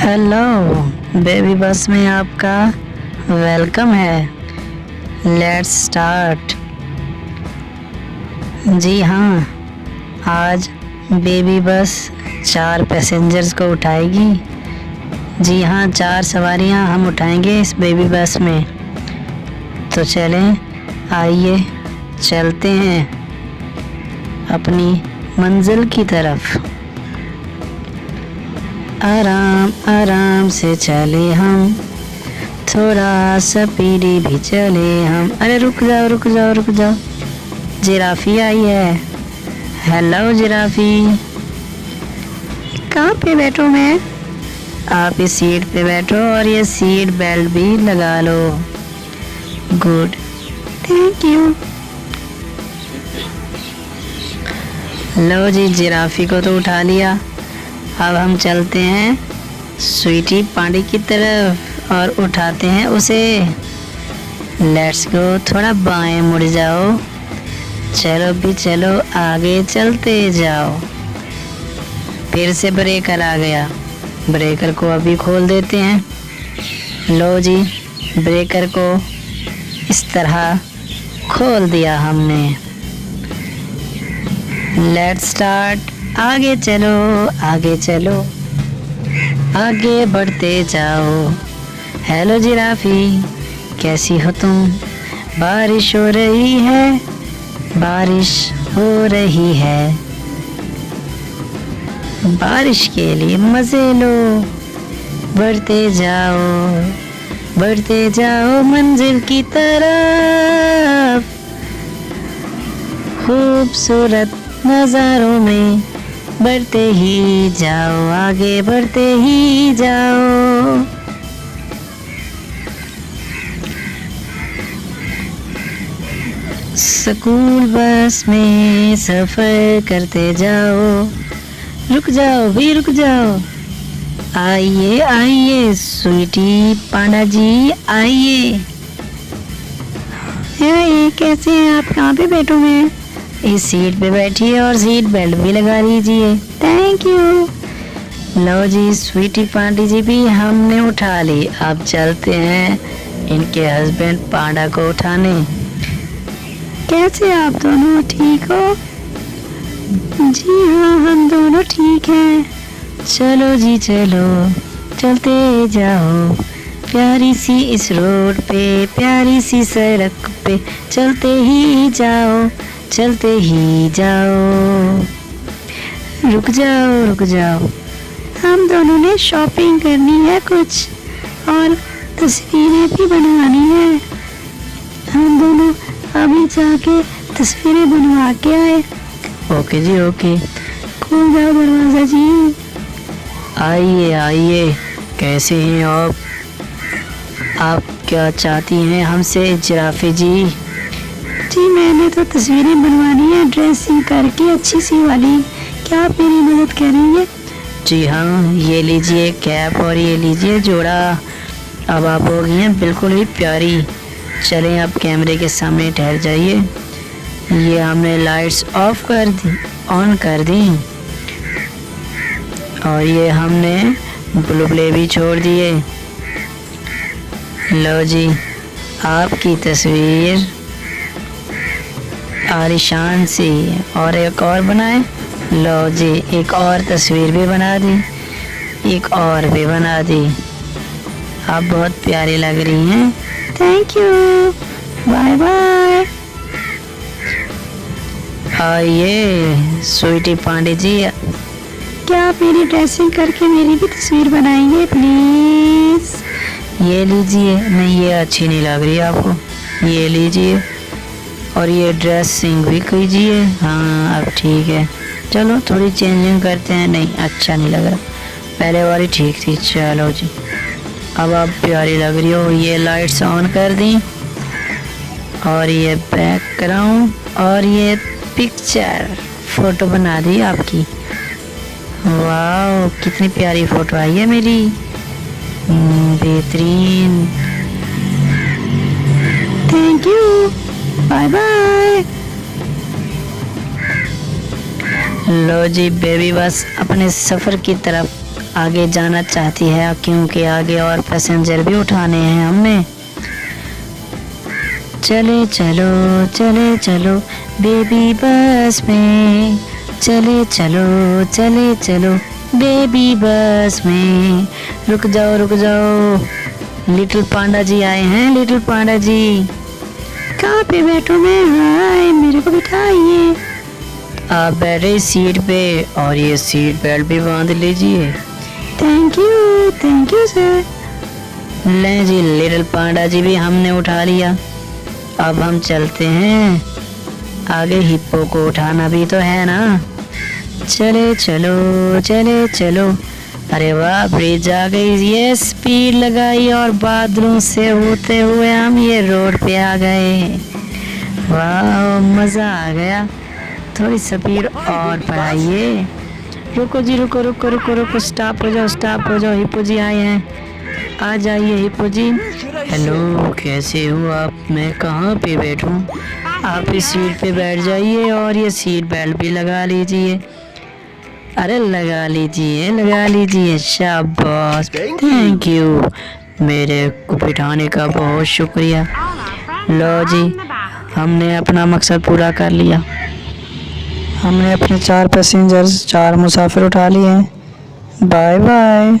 Hello baby बस में आपका वेलकम है। Let's start. जी हाँ, आज बेबी बस 4 पैसेंजर्स को उठाएगी। जी हाँ, 4 सवारियाँ हम उठाएंगे इस बेबी बस में। तो चलें, आइए चलते हैं अपनी मंजिल की तरफ। आराम आराम से चले हम, थोड़ा स्पीडी भी चले हम। अरे रुक जाओ रुक जाओ रुक जाओ, जिराफी आई है। हेलो जिराफी, कहाँ पे बैठूं मैं? आप इस सीट पे बैठो और ये सीट बेल्ट भी लगा लो। Good, thank you. लो जी, जिराफी को तो उठा लिया। अब हम चलते हैं स्वीटी पांडे की तरफ और उठाते हैं उसे। लेट्स गो, थोड़ा बाएं मुड़ जाओ। चलो भी चलो, आगे चलते जाओ। फिर से ब्रेकर आ गया, ब्रेकर को अभी खोल देते हैं। लो जी, ब्रेकर को इस तरह खोल दिया हमने। Let's start. आगे चलो आगे चलो, आगे बढ़ते जाओ। हेलो जिराफी, कैसी हो तुम? बारिश हो रही है, बारिश हो रही है। बारिश के लिए मजे लो, बढ़ते जाओ मंजिल की तरफ। खूबसूरत नजारों में बढ़ते ही जाओ, आगे बढ़ते ही जाओ। स्कूल बस में सफर करते जाओ। रुक जाओ भी रुक जाओ। आइए आइए स्वीटी पांडा जी, आइए। कैसे हैं आप? कहाँ पे बैठूं मैं? इस सीट पे बैठिए और सीट बेल्ट भी लगा लीजिए। Thank you. लो जी, स्वीटी पांडा जी भी हमने उठा ली। अब चलते हैं इनके हस्बैंड पांडा को उठाने। कैसे आप दोनों, ठीक हो? जी हाँ, हम दोनों ठीक हैं। चलो जी चलो, चलते जाओ प्यारी सी इस रोड पे, प्यारी सी सड़क पे चलते ही जाओ, चलते ही जाओ। रुक जाओ, हम दोनों ने शॉपिंग करनी है कुछ, और तस्वीरें भी बनवानी है। हम दोनों अभी जाके तस्वीरें बनवा के आए। ओके जी ओके। खोल जाओ दरवाजा जी। आइए आइए, कैसे हैं आप क्या चाहती हैं हमसे जिराफी जी? जी मैंने तो तस्वीरें बनवानी है ड्रेसिंग करके अच्छी सी वाली। क्या आप मेरी मदद करेंगे? जी हाँ, ये लीजिए कैप और ये लीजिए जोड़ा। अब आप हो गई हैं बिल्कुल ही प्यारी। चलें अब कैमरे के सामने ठहर जाइए। ये हमने लाइट्स ऑफ कर दी, ऑन कर दी, और ये हमने बुलबुले भी छोड़ दिए। लो जी, आपकी तस्वीर आलिशान सी, और एक और बनाए। लो जी, एक और तस्वीर भी बना दी, एक और भी बना दी। आप बहुत प्यारी लग रही हैं। Thank you, bye bye. आइए स्वीटी पांडे जी, क्या आप मेरी ड्रेसिंग करके मेरी भी तस्वीर बनाएंगे प्लीज? ये लीजिए। नहीं, ये अच्छी नहीं लग रही आपको, ये लीजिए और ये ड्रेसिंग भी कीजिए। हाँ अब ठीक है, चलो थोड़ी चेंजिंग करते हैं। नहीं, अच्छा नहीं लग रहा, पहले वाली ठीक थी। चलो जी, अब आप प्यारी लग रही हो। ये लाइट्स ऑन कर दी, और ये बैकग्राउंड और ये पिक्चर फोटो बना दी आपकी। वाह, कितनी प्यारी फोटो आई है मेरी, बेहतरीन। Thank you, bye bye. लो जी बेबी बस अपने सफ़र की तरफ आगे जाना चाहती है, क्योंकि आगे और पैसेंजर भी उठाने हैं हमने। चले चलो चले चलो बेबी बस में, चले चलो बेबी बस में। रुक जाओ, लिटिल पांडा जी आए हैं। लिटिल पांडा जी कहाँ पे बैठूं मैं? हाय, मेरे को बिठाइए। आप बैठे सीट पे और ये सीट बेल्ट भी बांध लीजिए। Thank you sir. लें जी लिटिल पांडा जी भी हमने उठा लिया। अब हम चलते हैं आगे, हिप्पो को उठाना भी तो है ना। चले चलो। अरे वाह, ब्रिज आ गई। ये स्पीड लगाई और बादलों से होते हुए हम ये रोड पे आ गए। वाह, मज़ा आ गया। थोड़ी स्पीड और बढ़ाइए। रुको जी, रुको। स्टॉप हो जाओ। हिप्पो जी आए हैं, आ जाइए हिप्पो जी। हेलो, कैसे हो आप? मैं कहाँ पे बैठूं? आप इस सीट पे बैठ जाइए और ये सीट बेल्ट भी लगा लीजिए। अरे लगा लीजिए। शाबाश, थैंक यू। मेरे को बिठाने का बहुत शुक्रिया। लो जी, हमने अपना मकसद पूरा कर लिया। हमने अपने 4 पैसेंजर्स, 4 मुसाफिर उठा लिए हैं। Bye bye.